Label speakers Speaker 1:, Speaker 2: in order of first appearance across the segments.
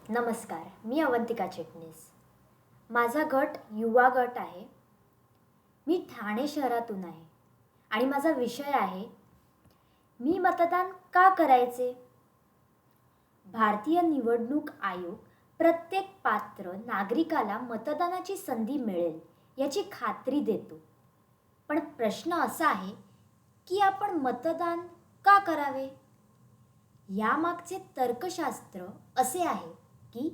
Speaker 1: नमस्कार, मी अवंतिका चिटणीस. माझा गट युवा गट आहे. मी ठाणे शहरातून आहे आणि माझा विषय आहे, मी मतदान का करायचे? भारतीय निवडणूक आयोग प्रत्येक पात्र नागरिकाला मतदानाची संधी मिळेल याची खात्री देतो. पण प्रश्न असा आहे की आपण मतदान का करावे? यामागचे तर्कशास्त्र असे आहे की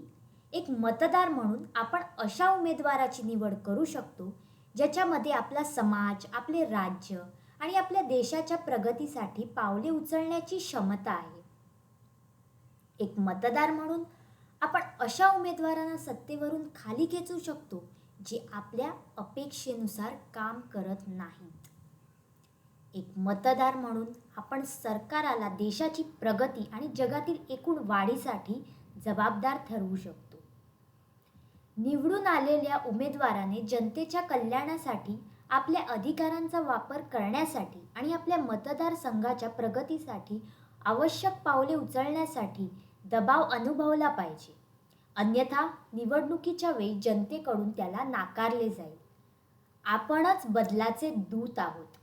Speaker 1: एक मतदार म्हणून आपण अशा उमेदवाराची निवड करू शकतो ज्याच्यामध्ये आपला समाज, आपले राज्य आणि आपल्या देशाच्या प्रगतीसाठी पावले उचलण्याची क्षमता आहे. एक मतदार म्हणून आपण अशा उमेदवारांना सत्तेवरून खाली खेचू शकतो जे आपल्या अपेक्षेनुसार काम करत नाहीत. एक मतदार म्हणून आपण सरकाराला देशाची प्रगती आणि जगातील एकूण वाढीसाठी जबाबदार ठरवू शकतो. निवडून आलेल्या उमेदवाराने जनतेच्या कल्याणासाठी, आपल्या अधिकारांचा वापर करण्यासाठी आणि आपल्या मतदारसंघाच्या प्रगतीसाठी आवश्यक पावले उचलण्यासाठी दबाव अनुभवला पाहिजे. अन्यथा निवडणुकीच्या वेळी जनतेकडून त्याला नाकारले जाईल. आपणच बदलाचे दूत आहोत.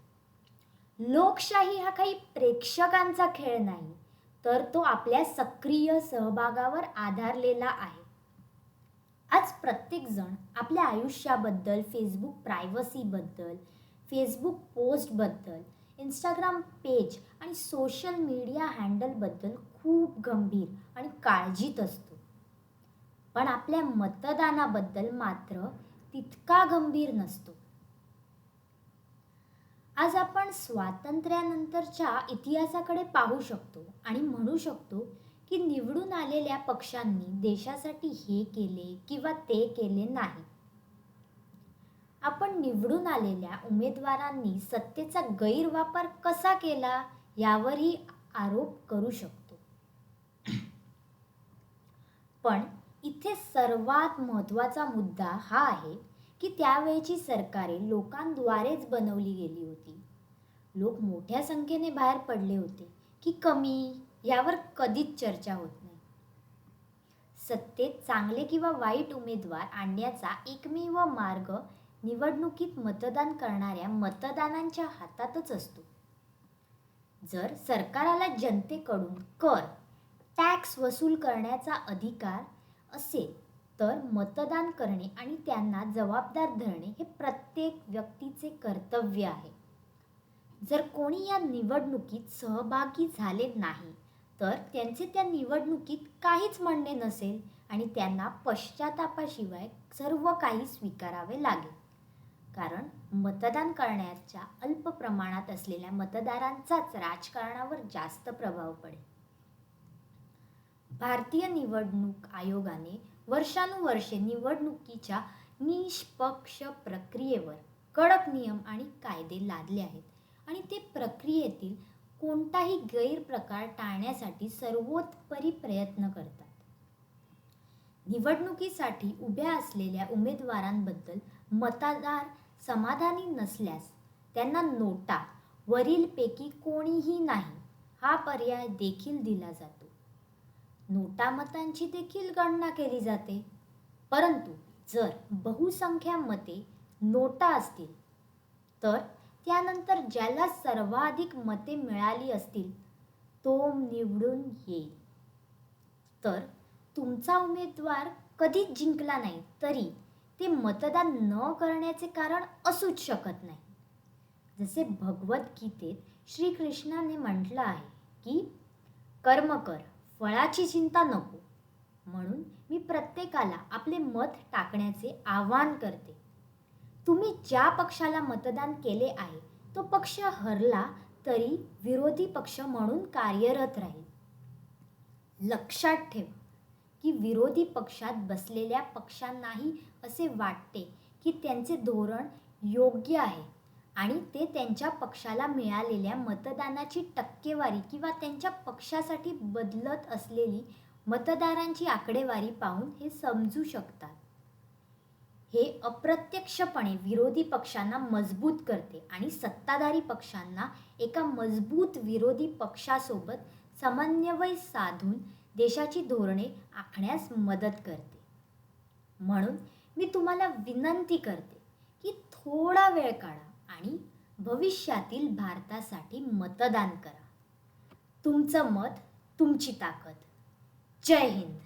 Speaker 1: लोकशाही हा काही प्रेक्षकांचा खेळ नाही, तर तो आपल्या सक्रिय सहभागावर आधारलेला आहे. आज प्रत्येकजण आपल्या आयुष्याबद्दल, फेसबुक प्रायव्हसीबद्दल, फेसबुक पोस्टबद्दल, इंस्टाग्राम पेज आणि सोशल मीडिया हँडलबद्दल खूप गंभीर आणि काळजीत असतो. पण आपल्या मतदानाबद्दल मात्र तितका गंभीर नसतो. आज आपण स्वातंत्र्यानंतरच्या इतिहासाकडे पाहू शकतो आणि म्हणू शकतो की निवडून आलेल्या पक्षांनी देशासाठी हे केले किंवा ते केले नाही. आपण निवडून आलेल्या उमेदवारांनी सत्तेचा गैरवापर कसा केला यावरही आरोप करू शकतो. पण इथे सर्वात महत्त्वाचा मुद्दा हा आहे की त्यावेळची सरकारे लोकांद्वारेच बनवली गेली होती. लोक मोठ्या संख्येने बाहेर पडले होते की कमी यावर कधीच चर्चा होत नाही. सत्तेत चांगले किंवा वाईट उमेदवार आणण्याचा एकमेव मार्ग निवडणुकीत मतदान करणाऱ्या मतदारांच्या हातातच असतो. जर सरकाराला जनतेकडून कर, टॅक्स वसूल करण्याचा अधिकार असेल तर मतदान करणे आणि त्यांना जबाबदार धरणे हे प्रत्येक व्यक्तीचे कर्तव्य आहे. जर कोणी या निवडणुकीत सहभागी झाले नाही तर त्यांचे त्या निवडणुकीत काहीच म्हणणे नसेल आणि त्यांना पश्चातापाशिवाय सर्व काही स्वीकारावे लागेल. कारण मतदान करण्याच्या अल्प प्रमाणात असलेल्या मतदारांचाच राजकारणावर जास्त प्रभाव पडेल. भारतीय निवडणूक आयोगाने वर्षानुवर्षे निवडणुकीच्या निष्पक्ष प्रक्रियेवर कडक नियम आणि कायदे लादले आहेत आणि ते प्रक्रियेतील कोणताही गैरप्रकार टाळण्यासाठी सर्वोतपरी प्रयत्न करतात. निवडणुकीसाठी उभ्या असलेल्या उमेदवारांबद्दल मतदार समाधानी नसल्यास त्यांना नोटा, वरीलपैकी कोणीही नाही हा पर्याय देखील दिला जातो. नोटा मतांची देखील गणना केली जाते. परंतु जर बहुसंख्य मते नोटा असतील तर त्यानंतर ज्याला सर्वाधिक मते मिळाली असतील तो निवडून येईल. तर तुमचा उमेदवार कधीच जिंकला नाही तरी ते मतदान न करण्याचे कारण असूच शकत नाही. जसे भगवद्गीतेत श्रीकृष्णाने म्हटलं आहे की कर्म कर, फळाची चिंता नको. म्हणून मी प्रत्येकाला आपले मत टाकण्याचे आवाहन करते. तुम्ही ज्या पक्षाला मतदान केले आहे तो पक्ष हरला तरी विरोधी पक्ष म्हणून कार्यरत राहील. लक्षात ठेवा की विरोधी पक्षात बसलेल्या पक्षांनाही असे वाटते की त्यांचे धोरण योग्य आहे आणि ते त्यांच्या पक्षाला मिळालेल्या मतदानाची टक्केवारी किंवा त्यांच्या पक्षासाठी बदलत असलेली मतदारांची आकडेवारी पाहून हे समजू शकतात. हे अप्रत्यक्षपणे विरोधी पक्षांना मजबूत करते आणि सत्ताधारी पक्षांना एका मजबूत विरोधी पक्षासोबत समन्वय साधून देशाची धोरणे आखण्यास मदत करते. म्हणून मी तुम्हाला विनंती करते की थोडा वेळ काढा आणि भविष्यातील भारतासाठी मतदान करा. तुमचं मत, तुमची ताकद. जय हिंद.